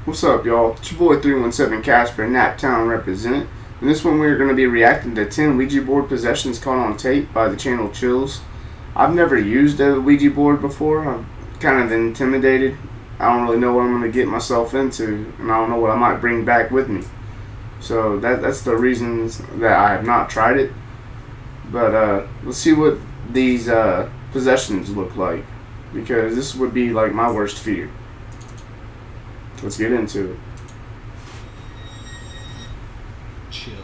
What's up, y'all? It's your boy 317 Casper, Naptown represented. In this one, we're going to be reacting to 10 Ouija board possessions caught on tape by the channel Chills. I've never used a Ouija board before. I'm kind of intimidated. I don't really know what I'm going to get myself into, and I don't know what I might bring back with me. So that's the reasons that I have not tried it. But let's see what these possessions look like, because this would be like my worst fear. Let's get into it. Chills.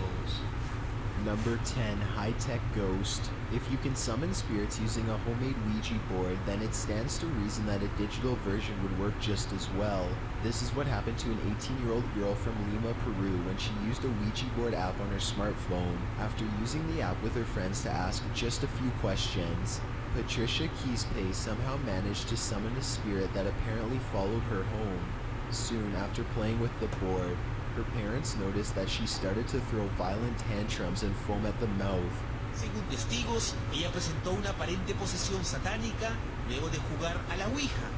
Number 10, High-Tech Ghost. If you can summon spirits using a homemade Ouija board, then it stands to reason that a digital version would work just as well. This is what happened to an 18-year-old girl from Lima, Peru, when she used a Ouija board app on her smartphone. After using the app with her friends to ask just a few questions, Patricia Keyspace somehow managed to summon a spirit that apparently followed her home. Soon after playing with the board, her parents noticed that she started to throw violent tantrums and foam at the mouth. Según testigos, ella presentó una aparente posesión satánica luego de jugar a la Ouija.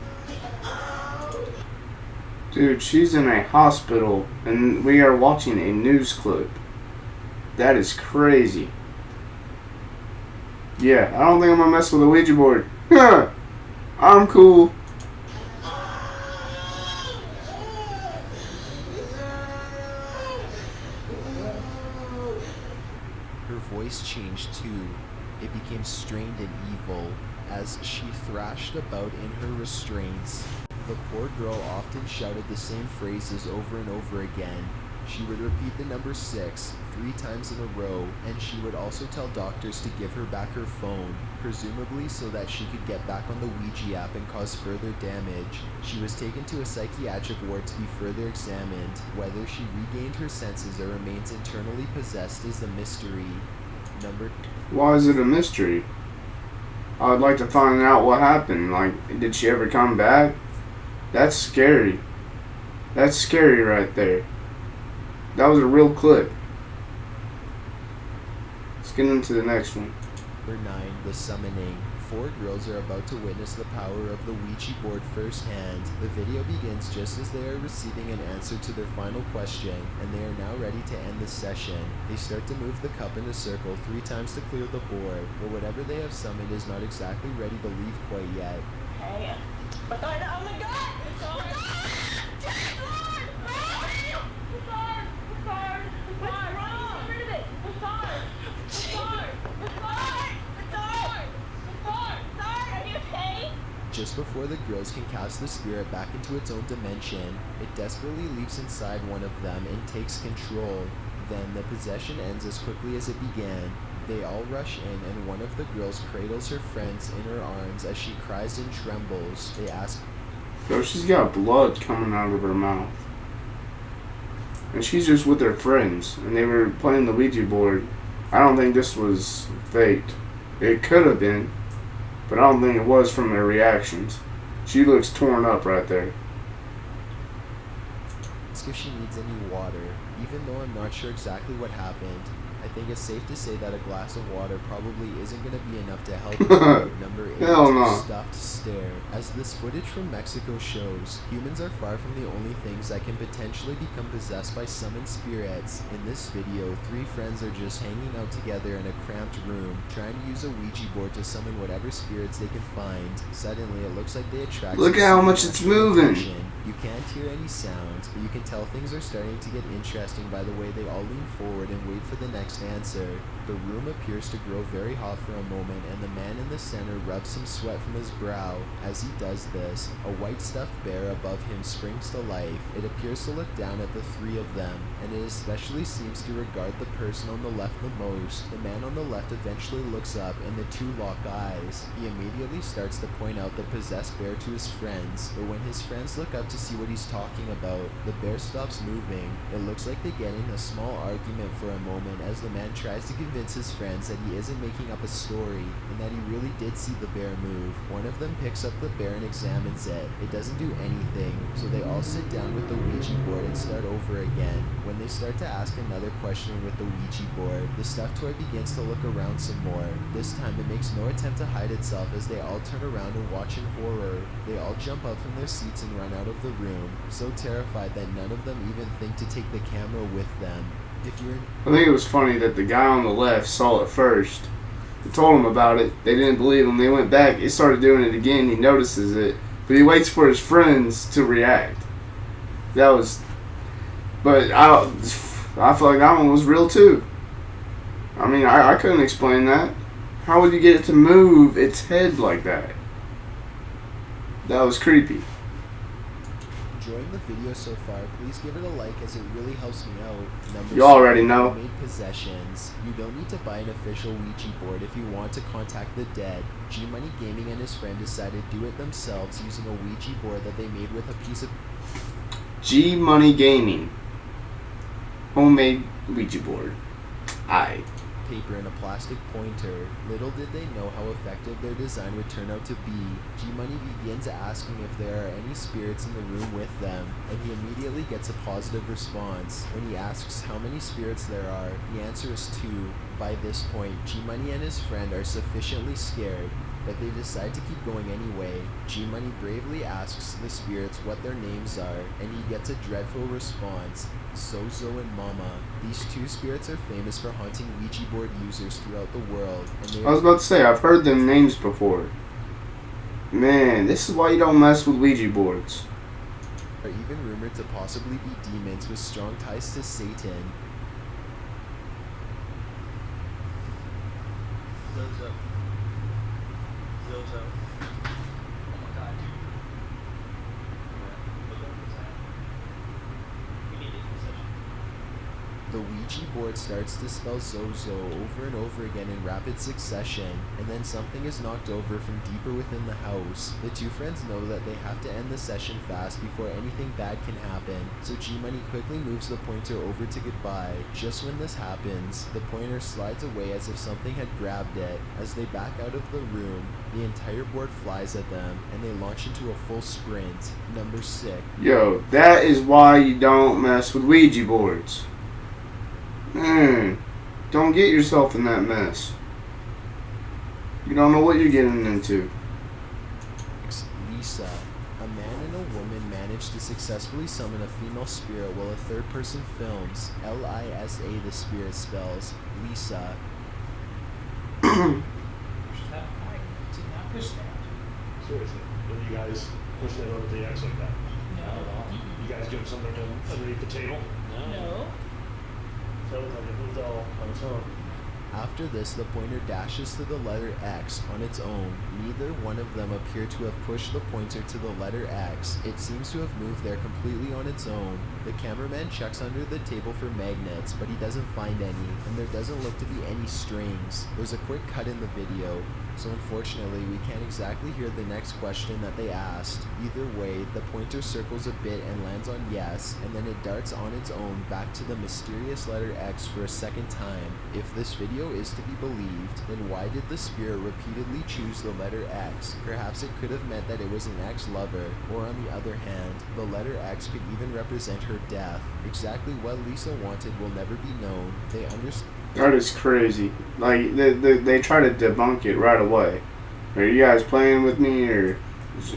Dude, she's in a hospital and we are watching a news clip. That is crazy. Yeah, I don't think I'm gonna mess with a Ouija board. I'm cool. Her voice changed too. It became strained and evil as she thrashed about in her restraints. The poor girl often shouted the same phrases over and over again. She would repeat the number 6 3 times in a row, and she would also tell doctors to give her back her phone, presumably so that she could get back on the Ouija app and cause further damage. She was taken to a psychiatric ward to be further examined. Whether she regained her senses or remains internally possessed is a mystery. Why is it a mystery? I'd like to find out what happened. Like, did she ever come back? That's scary. That's scary right there. That was a real clip. Let's get into the next one. Number 9, The Summoning. 4 girls are about to witness the power of the Ouija board firsthand. The video begins just as they are receiving an answer to their final question, and they are now ready to end the session. They start to move the cup in a circle 3 times to clear the board, but whatever they have summoned is not exactly ready to leave quite yet. Hey, oh my god! Just before the girls can cast the spirit back into its own dimension, it desperately leaps inside one of them and takes control. Then the possession ends as quickly as it began. They all rush in, and one of the girls cradles her friends in her arms as she cries and trembles. They ask, Bro, she's got blood coming out of her mouth. And she's just with her friends, and they were playing the Ouija board. I don't think this was faked. It could have been, but I don't think it was from their reactions. She looks torn up right there. ask if she needs any water. Even though I'm not sure exactly what happened, I think it's safe to say that a glass of water probably isn't going to be enough to help her. Number 8, Hell no. Stuffed Stare. As this footage from Mexico shows, humans are far from the only things that can potentially become possessed by summoned spirits. In this video, 3 friends are just hanging out together in a cramped room, trying to use a Ouija board to summon whatever spirits they can find. Suddenly, it looks like they attract... Look at how much it's moving! You can't hear any sound, but you can tell things are starting to get interesting by the way they all lean forward and wait for the next answer. The room appears to grow very hot for a moment, and the man in the center rubs some sweat from his brow. As he does this, a white stuffed bear above him springs to life. It appears to look down at the 3 of them, and it especially seems to regard the person on the left the most. The man on the left eventually looks up, and the 2 lock eyes. He immediately starts to point out the possessed bear to his friends, but when his friends look up to see what he's talking about, the bear stops moving. It looks like they get in a small argument for a moment as the man tries to convince his friends that he isn't making up a story, and that he really did see the bear move. One of them picks up the bear and examines it. It doesn't do anything, so they all sit down with the Ouija board and start over again. When they start to ask another question with the Ouija board, the stuffed toy begins to look around some more. This time it makes no attempt to hide itself as they all turn around and watch in horror. They all jump up from their seats and run out of the room, so terrified that none of them even think to take the camera with them. If you're I think it was funny that the guy on the left saw it first. They told him about it. They didn't believe him. They went back. He started doing it again. He notices it. But he waits for his friends to react. That was... But I feel like that one was real too. I mean, I couldn't explain that. How would you get it to move its head like that? That was creepy. enjoying the video so far, please give it a like as it really helps me out. Number You already know. Made possessions. You don't need to buy an official Ouija board if you want to contact the dead. G Money Gaming and his friend decided to do it themselves using a Ouija board that they made with a piece of G Money Gaming. Homemade Ouija board. Aye. paper and a plastic pointer. Little did they know how effective their design would turn out to be. G Money begins asking if there are any spirits in the room with them, and he immediately gets a positive response. When he asks how many spirits there are, the answer is 2. By this point, G Money and his friend are sufficiently scared, but they decide to keep going anyway. G Money bravely asks the spirits what their names are, and he gets a dreadful response. Sozo and Mama. These 2 spirits are famous for haunting Ouija board users throughout the world, and they I was about to say, I've heard them names before. Man, this is why you don't mess with Ouija boards. are even rumored to possibly be demons with strong ties to Satan. Zozo. Zozo. Oh my god, dude. Look at this hand. We need it in session. The Ouija board starts to spell Zozo over and over again in rapid succession, and then something is knocked over from deeper within the house. The 2 friends know that they have to end the session fast before anything bad can happen, so G Money quickly moves the pointer over to goodbye. Just when this happens, the pointer slides away as if something had grabbed it. As they back out of the room, the entire board flies at them, and they launch into a full sprint. Number 6. Yo, that is why you don't mess with Ouija boards. Don't get yourself in that mess. You don't know what you're getting into. Lisa. A man and a woman managed to successfully summon a female spirit while a third person films. Lisa the spirit spells Lisa. Push that. I did not push that. Seriously, did you guys push that over the X like that? No. You guys doing something underneath the table? No. So it was like it moved all on its own. After this, the pointer dashes to the letter X on its own. Neither one of them appear to have pushed the pointer to the letter X. It seems to have moved there completely on its own. The cameraman checks under the table for magnets, but he doesn't find any, and there doesn't look to be any strings. There's a quick cut in the video, so unfortunately we can't exactly hear the next question that they asked. Either way, the pointer circles a bit and lands on yes, and then it darts on its own back to the mysterious letter X for a second time. If this video is to be believed, then why did the spirit repeatedly choose the letter X? Perhaps it could have meant that it was an ex-lover, or on the other hand, the letter X could even represent her death. Exactly what Lisa wanted will never be known. They understand. That is crazy. Like, they try to debunk it right away. Are you guys playing with me, or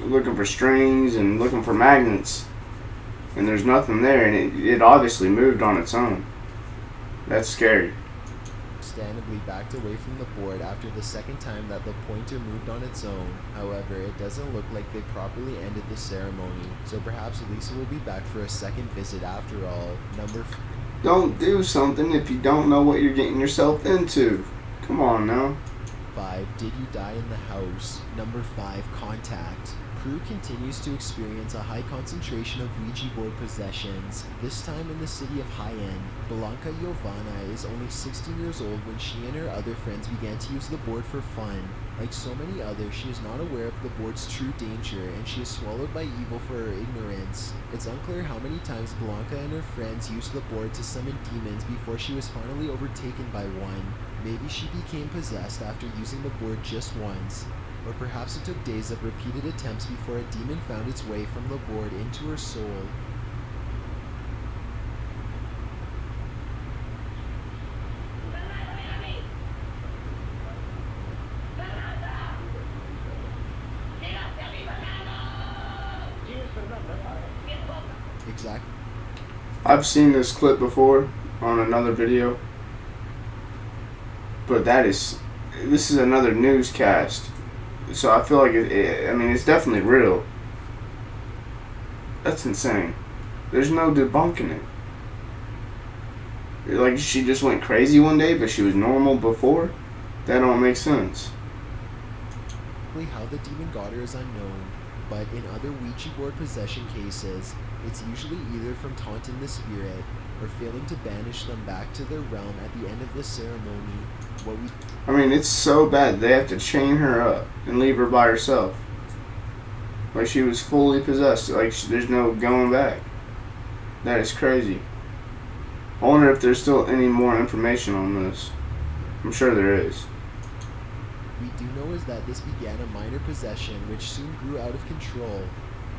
looking for strings and looking for magnets? And there's nothing there, and it obviously moved on its own. That's scary. Understandably backed away from the board after the second time that the pointer moved on its own. However, it doesn't look like they properly ended the ceremony, so perhaps Lisa will be back for a second visit after all. Number Don't do something if you don't know what you're getting yourself into. Come on now. 5. Did you die in the house? Number 5. Contact. Peru continues to experience a high concentration of Ouija board possessions, this time in the city of High-End. Blanca Giovanna is only 16 years old when she and her other friends began to use the board for fun. Like so many others, she is not aware of the board's true danger, and she is swallowed by evil for her ignorance. It's unclear how many times Blanca and her friends used the board to summon demons before she was finally overtaken by one. Maybe she became possessed after using the board just once. Or perhaps it took days of repeated attempts before a demon found its way from the board into her soul. Exactly. I've seen this clip before on another video, but this is another newscast, so I feel like I mean, it's definitely real. That's insane. There's no debunking it. Like, she just went crazy one day, but she was normal before? That don't make sense. How the demon got her is unknown, but in other Ouija board possession cases, it's usually either from taunting the spirit or failing to banish them back to their realm at the end of the ceremony. I mean, it's so bad they have to chain her up and leave her by herself. Like, she was fully possessed. Like, there's no going back. That is crazy. I wonder if there's still any more information on this. I'm sure there is. We do know is that this began a minor possession which soon grew out of control.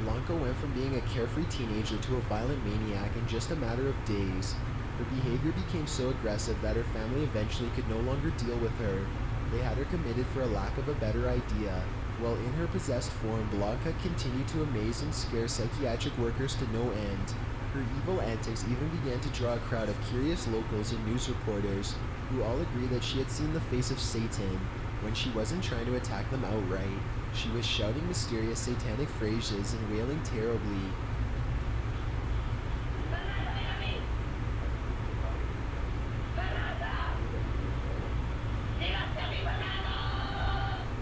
Blanca went from being a carefree teenager to a violent maniac in just a matter of days. Her behavior became so aggressive that her family eventually could no longer deal with her. They had her committed for a lack of a better idea. While in her possessed form, Blanca continued to amaze and scare psychiatric workers to no end. Her evil antics even began to draw a crowd of curious locals and news reporters, who all agreed that she had seen the face of Satan. When she wasn't trying to attack them outright, she was shouting mysterious satanic phrases and wailing terribly.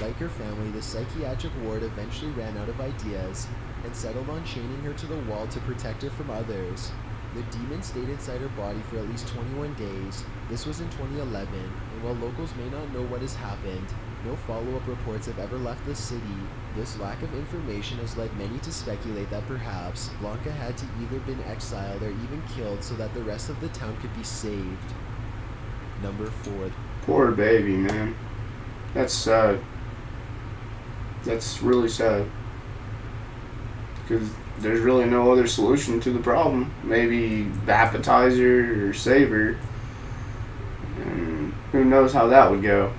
Like her family, the psychiatric ward eventually ran out of ideas and settled on chaining her to the wall to protect her from others. The demon stayed inside her body for at least 21 days. This was in 2011, and while locals may not know what has happened, no follow-up reports have ever left the city. This lack of information has led many to speculate that perhaps Blanca had to either been exiled or even killed so that the rest of the town could be saved. Number 4. Poor baby, man. That's sad. That's really sad. Because there's really no other solution to the problem. Maybe baptize her or save her. And who knows how that would go.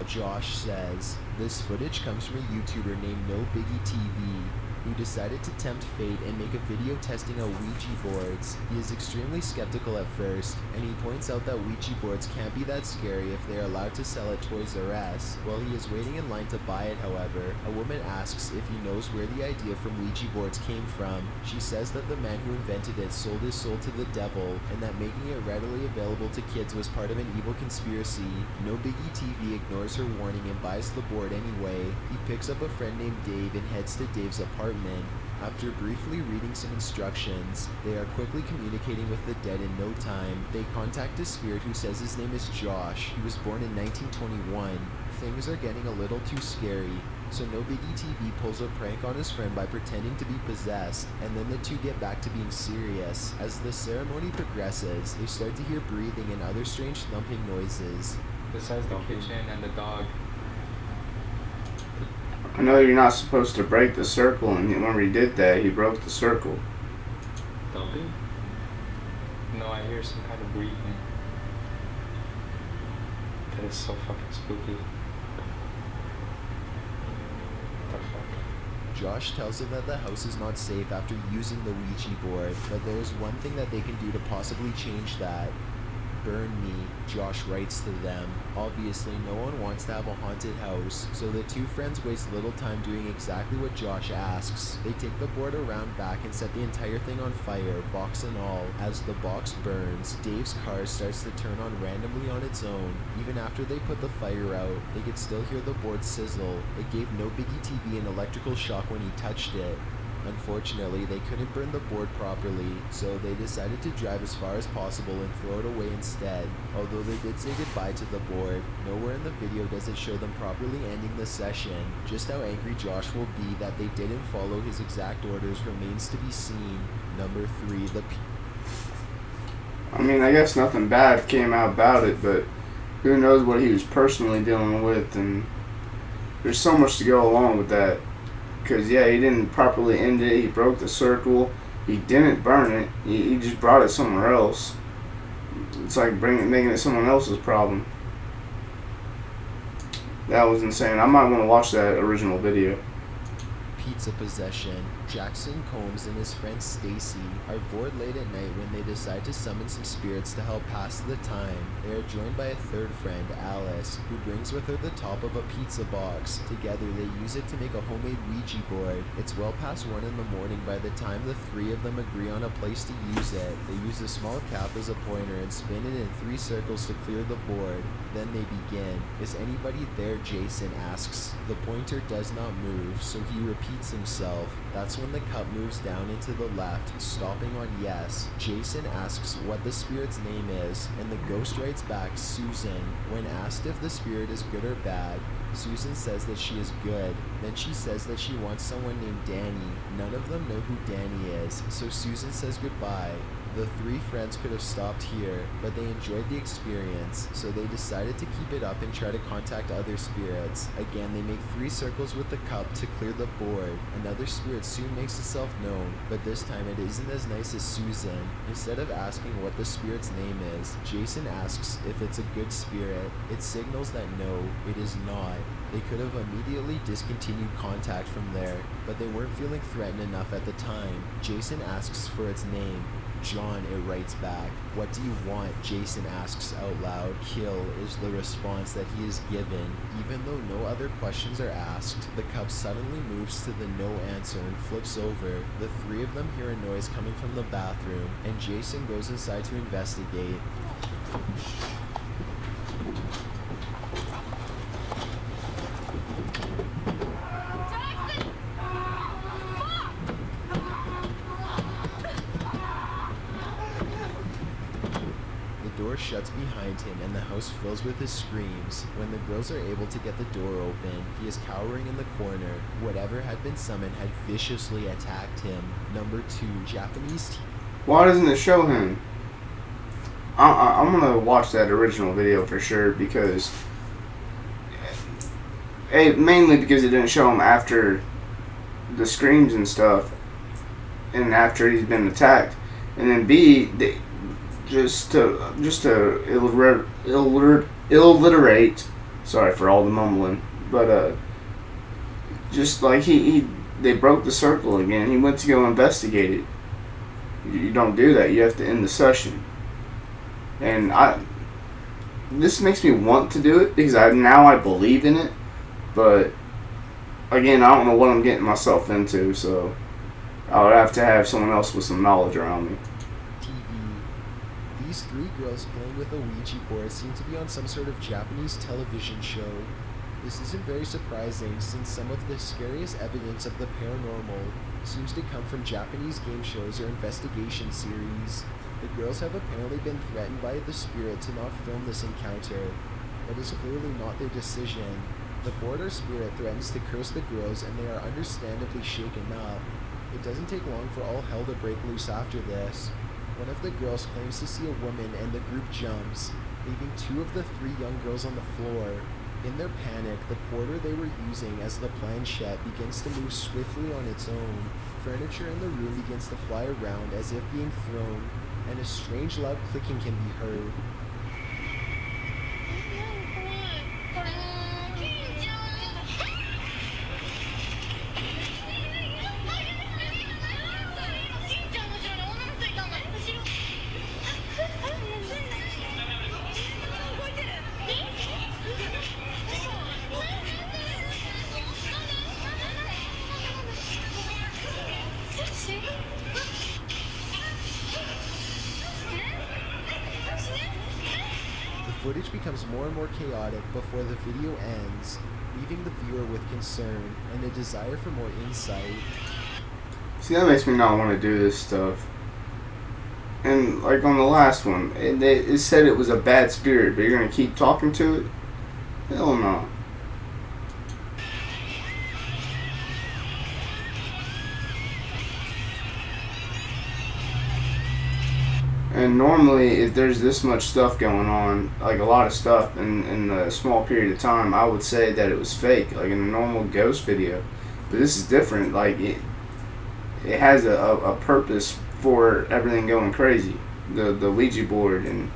Josh says, this footage comes from a YouTuber named No Biggie TV, who decided to tempt fate and make a video testing out Ouija boards. He is extremely skeptical at first, and he points out that Ouija boards can't be that scary if they are allowed to sell at Toys R Us. While he is waiting in line to buy it, however, a woman asks if he knows where the idea from Ouija boards came from. She says that the man who invented it sold his soul to the devil, and that making it readily available to kids was part of an evil conspiracy. No Biggie TV ignores her warning and buys the board anyway. He picks up a friend named Dave and heads to Dave's apartment. After briefly reading some instructions, they are quickly communicating with the dead in no time. They contact a spirit who says his name is Josh. He was born in 1921. Things are getting a little too scary, so No Biggie TV pulls a prank on his friend by pretending to be possessed, and then the two get back to being serious. As the ceremony progresses, they start to hear breathing and other strange thumping noises. Besides the kitchen and the dog. I know you're not supposed to break the circle, and whenever he did that, he broke the circle. Thumping? No, I hear some kind of breathing. That is so fucking spooky. What the fuck? Josh tells him that the house is not safe after using the Ouija board, but there is one thing that they can do to possibly change that. Burn me, Josh writes to them. Obviously, no one wants to have a haunted house, so the two friends waste little time doing exactly what Josh asks. They take the board around back and set the entire thing on fire, box and all. As the box burns, Dave's car starts to turn on randomly on its own. Even after they put the fire out, they could still hear the board sizzle. It gave No Biggie TV an electrical shock when he touched it. Unfortunately, they couldn't burn the board properly, so they decided to drive as far as possible and throw it away instead. Although they did say goodbye to the board, nowhere in the video does it show them properly ending the session. Just how angry Josh will be that they didn't follow his exact orders remains to be seen. Number 3, I mean, I guess nothing bad came out about it, but who knows what he was personally dealing with, and there's so much to go along with that. Because, yeah, he didn't properly end it. He broke the circle. He didn't burn it. He just brought it somewhere else. It's like making it someone else's problem. That was insane. I might want to watch that original video. pizza possession. Jackson Combs and his friend Stacy are bored late at night when they decide to summon some spirits to help pass the time. They are joined by a third friend, Alice, who brings with her the top of a pizza box. Together they use it to make a homemade Ouija board. It's well past 1 in the morning by the time the three of them agree on a place to use it. They use a small cap as a pointer and spin it in 3 circles to clear the board. Then they begin. Is anybody there? Jason asks. The pointer does not move, so he repeats himself. That's when the cup moves down into the left, stopping on yes. Jason asks what the spirit's name is, and the ghost writes back Susan. When asked if the spirit is good or bad, Susan says that she is good. Then she says that she wants someone named Danny. None of them know who Danny is, so Susan says goodbye. The 3 friends could have stopped here, but they enjoyed the experience, so they decided to keep it up and try to contact other spirits. Again, they make 3 circles with the cup to clear the board. Another spirit soon makes itself known, but this time it isn't as nice as Susan. Instead of asking what the spirit's name is, Jason asks if it's a good spirit. It signals that no, it is not. They could have immediately discontinued contact from there, but they weren't feeling threatened enough at the time. Jason asks for its name. John, it writes back. What do you want? Jason asks out loud. Kill is the response that he is given. Even though no other questions are asked, the cup suddenly moves to the no answer and flips over. The 3 of them hear a noise coming from the bathroom, and Jason goes inside to investigate. The door shuts behind him and the house fills with his screams. When the girls are able to get the door open, he is cowering in the corner. Whatever had been summoned had viciously attacked him. Number 2, Japanese Why doesn't it show him? I'm gonna watch that original video for sure because, mainly because it didn't show him after the screams and stuff, and after he's been attacked, and then B, just to illiterate. Sorry for all the mumbling, but just like they broke the circle again. He went to go investigate it. You don't do that. You have to end the session. And this makes me want to do it because now I believe in it, but again, I don't know what I'm getting myself into, so I would have to have someone else with some knowledge around me. TV. These 3 girls playing with a Ouija board seem to be on some sort of Japanese television show. This isn't very surprising since some of the scariest evidence of the paranormal seems to come from Japanese game shows or investigation series. The girls have apparently been threatened by the spirit to not film this encounter, but is clearly not their decision. The board or spirit threatens to curse the girls and they are understandably shaken up. It doesn't take long for all hell to break loose after this. One of the girls claims to see a woman and the group jumps, leaving 2 of the 3 young girls on the floor. In their panic, the quarter they were using as the planchette begins to move swiftly on its own. Furniture in the room begins to fly around as if being thrown, and a strange loud clicking can be heard. The footage becomes more and more chaotic before the video ends, leaving the viewer with concern and a desire for more insight. See, that makes me not want to do this stuff. And like on the last one, it said it was a bad spirit, but you're going to keep talking to it? Hell no. And normally, if there's this much stuff going on, like a lot of stuff in a small period of time, I would say that it was fake, like in a normal ghost video. But this is different. Like it has a purpose for everything going crazy. The Ouija board, and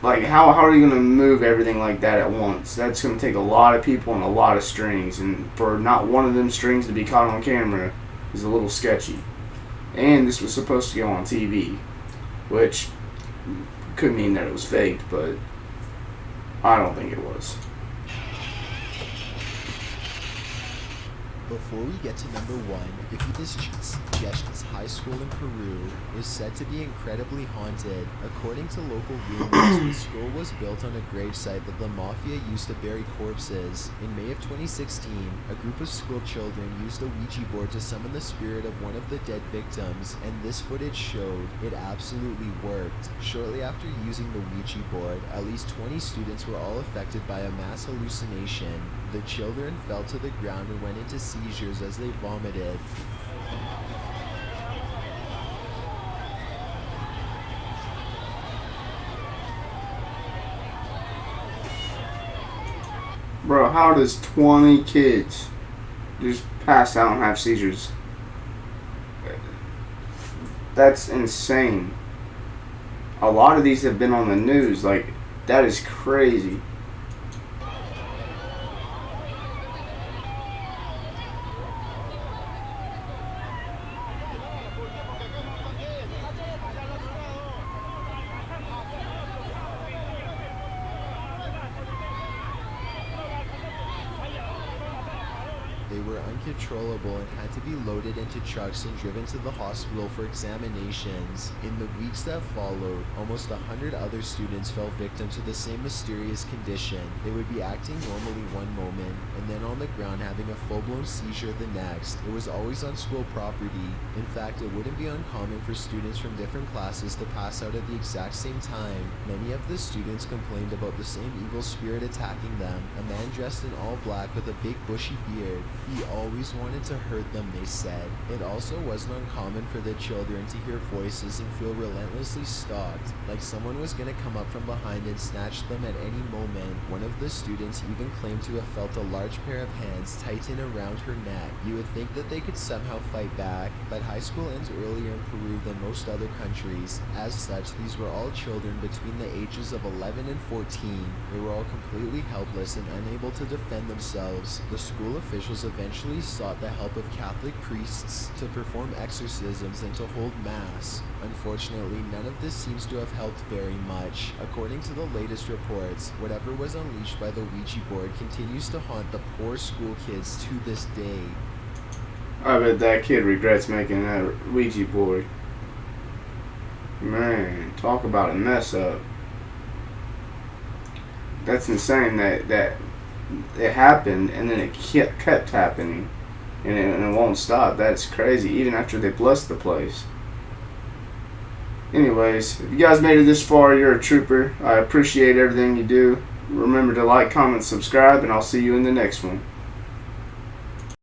Like, how are you going to move everything like that at once? That's going to take a lot of people and a lot of strings. And for not one of them strings to be caught on camera is a little sketchy. And this was supposed to go on TV, which could mean that it was faked, but I don't think it was. Before we get to number one, if you suggestions high school in Peru is said to be incredibly haunted. According to local rumors, the school was built on a gravesite that the mafia used to bury corpses. In May of 2016, a group of school children used a Ouija board to summon the spirit of one of the dead victims, and this footage showed it absolutely worked. Shortly after using the Ouija board, at least 20 students were all affected by a mass hallucination. The children fell to the ground and went into seizures as they vomited. Bro, how does 20 kids just pass out and have seizures? That's insane. A lot of these have been on the news. Like, that is crazy. They were uncontrollable and had to be loaded into trucks and driven to the hospital for examinations. In the weeks that followed, almost 100 other students fell victim to the same mysterious condition. They would be acting normally one moment, and then on the ground having a full-blown seizure the next. It was always on school property. In fact, it wouldn't be uncommon for students from different classes to pass out at the exact same time. Many of the students complained about the same evil spirit attacking them, a man dressed in all black with a big bushy beard. He always wanted to hurt them, they said. It also wasn't uncommon for the children to hear voices and feel relentlessly stalked, like someone was gonna come up from behind and snatch them at any moment. One of the students even claimed to have felt a large pair of hands tighten around her neck. You would think that they could somehow fight back, but high school ends earlier in Peru than most other countries. As such, these were all children between the ages of 11 and 14. They were all completely helpless and unable to defend themselves. The school officials eventually sought the help of Catholic priests to perform exorcisms and to hold mass. Unfortunately, none of this seems to have helped very much. According to the latest reports, whatever was unleashed by the Ouija board continues to haunt the poor school kids to this day. I bet that kid regrets making that Ouija board. Man, talk about a mess up. That's insane that it happened and then it kept happening and it won't stop. That's crazy, even after they blessed the place. Anyways, if you guys made it this far, you're a trooper. I appreciate everything you do. Remember to like, comment, subscribe, and I'll see you in the next one.